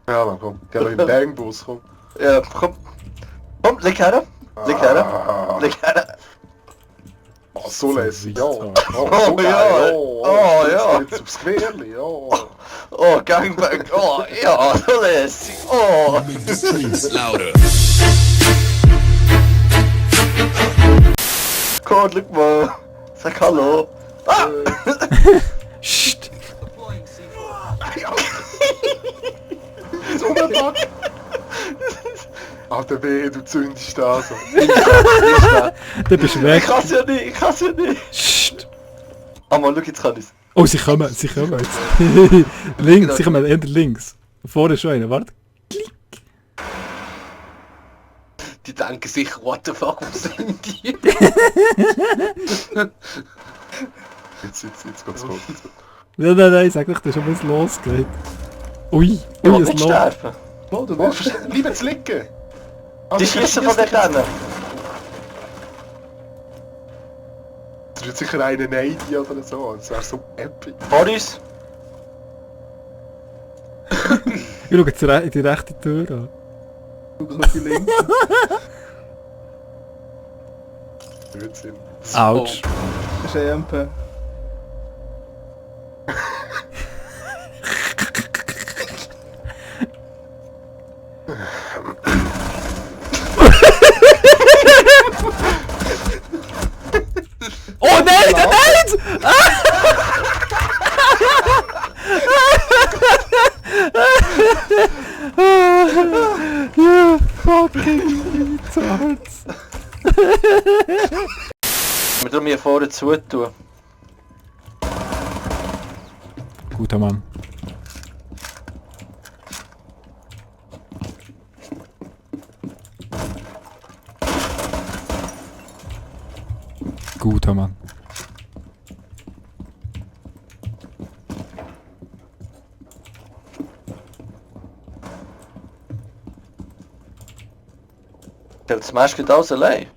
Ja, man, komm. Geh doch in den Bangbus, komm. Ja, komm. Komm, leg her. Leg her. Leg her. Oh, so lässig, ja. Oh, Oh, so geil, ja. Oh, ja. Jetzt aufs Querli, ja. Oh, Gangbang. Oh, ja, so lässig. Oh. Make the streets louder. Komm, schau mal. Sag Hallo. Ah! Psst. So ein Bug. Alter weh, du zündest da so. Du bist Ich weg. kann's ja nicht, ich kann's ja nicht. Psst. Ah, mal, schau, jetzt kann ich's. Oh, sie kommen jetzt. Links, sie kommen eher links. Vorne schon einer, warte. Die denken sicher, what the fuck, wo sind die? Jetzt geht's gut. Nein, sag nicht, das ist schon was losgeht. Ui, Ich will es nicht läuft. sterben. Oh, du willst, bleib jetzt liegen. Die schießen von dort hin. Das wird sicher eine Neidi oder so, das wäre so epic. Vor uns. Ich schau jetzt in die rechte Tür an. Blödsinn. Autsch. Das ist ein EMP. Oh nein, nein! You fucking retards. Wir tun mir vorne zutun. Guter Mann. Guter Mann. Das Match geht alles allein.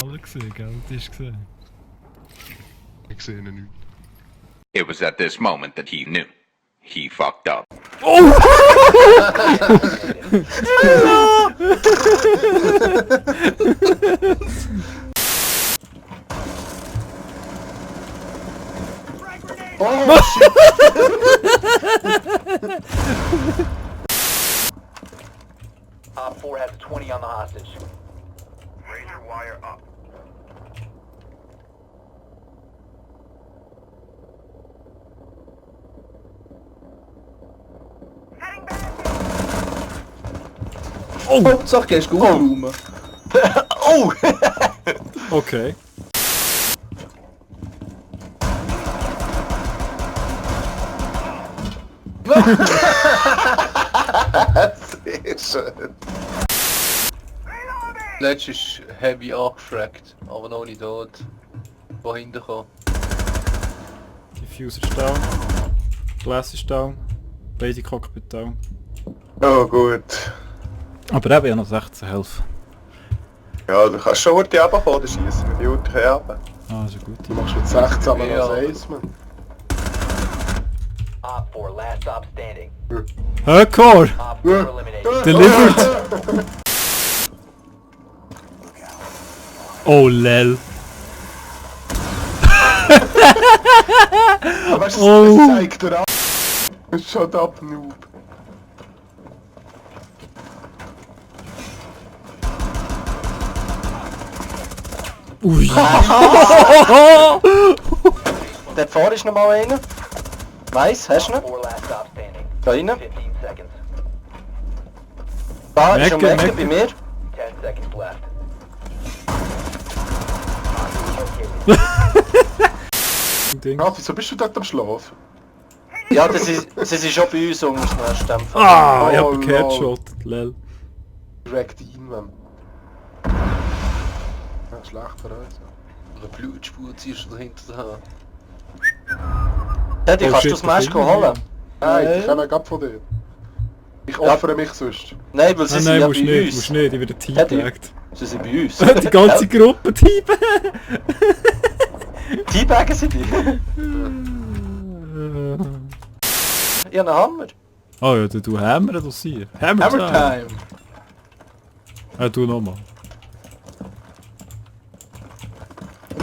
Alle gesehen, gell? Das ist gesehen. Ich sehe ihn nicht. It was at this moment that he knew. He fucked up. Oh shit! Op 4 has 20 on the hostage. Razor wire up. Hauptsache gehst du gut rum. Oh! Okay. Sehr schön. Letztes ist heavy angefragt, aber noch nicht tot. Wo hinten kam. Diffuser ist down. Glass ist down. Basic Cockpit down. Oh gut. Aber eben ja noch 16 helfen. Ja, du kannst schon Urti runterkommen, dann schiessen wir die Urti runter. Ah, ist ja gut. Du machst mit 16 aber Ja. noch 1, man. Op 4, last stop standing. Hardcore! Op 4 eliminated. Delivered! Oh lel. Aber weißt du, Oh. es zeigt dir an. Shut up, Noob. Ui. Dort vorne ist noch mal einer. Weiss, hast du ihn? Op 4 last stop standing. Da rein. 15 seconds. Da ist um Mecke, Ecke Mecke. bei mir. 10 seconds left. Ding. Ja, wieso bist du dort am Schlafen? Ja, sie sind schon bei uns unten erst dem Fall. Ah, ich hab Oh, einen lol. Headshot. Lel. Direkt rein, man. Ja, schlecht für uns. Eine Blutspur ziehst du dahinter haben. Teddy, Oh kannst shit, du das Match da holen? Nein, Nein. ich komme gerade von dir. Ich opfere mich sonst. Nein, weil sie Nein, sind nein, ja musst bei nicht, uns. musst nicht, ich werde Teddy. teabagged. Sie sind bei uns. Die ganze Gruppe teabagged. Teabaggen sind die. Ich habe einen Hammer. Oh ja, du Hammer das hier. Hammer Hammer Time. Time! Du nochmal.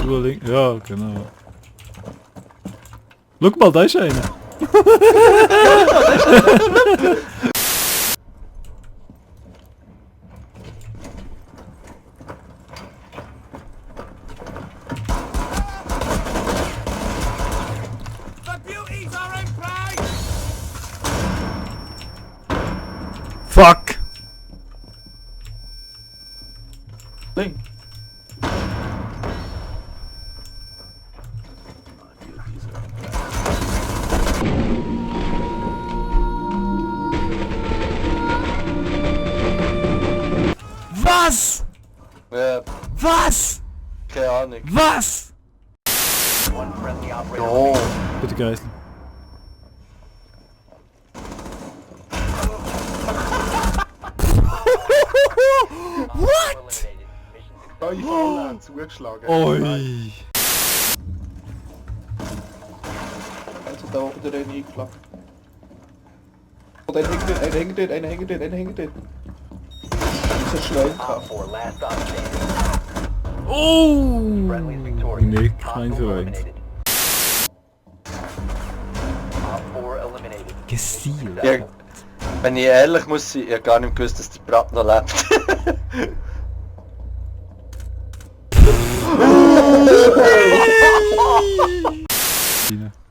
Du link. Ja, genau. Schau mal, da ist einer. Fuck! Link. Was? Ja, Was? keine Ahnung. Was? One friendly operator. Oh, Bitte Geisel. What? Neue Falle haben zugeschlagen. Oi! Jetzt hat auch wieder einen eingeklappt. Und einer hängt dort, einer hängt dort, einer hängt dort, einer hängt dort. Das ist schlecht. Op 4, last stop standing. Oh! Friendly's victorious. Nee, kein Hostiles so eins. eliminated. Op 4 eliminated. Gesielt. ja, wenn ich ehrlich muss sein, ich habe gar nicht gewusst, dass der Brat noch lebt.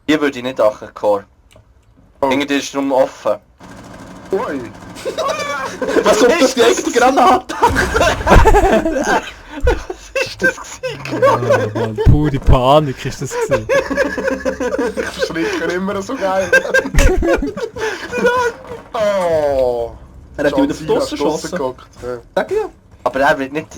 Hier würde ich nicht achten, Core. Irgendwie ist drum offen. Ui! Was ist das? Die Granate! Was ist das gewesen? Oh, Mann, pure Panik ist das gewesen. Ich verschrecke immer so geil. Oh! Er hat die wieder John auf die Cena Dosse hat draussen geschossen. geguckt. Ja. Sag ja. Aber er wird nicht...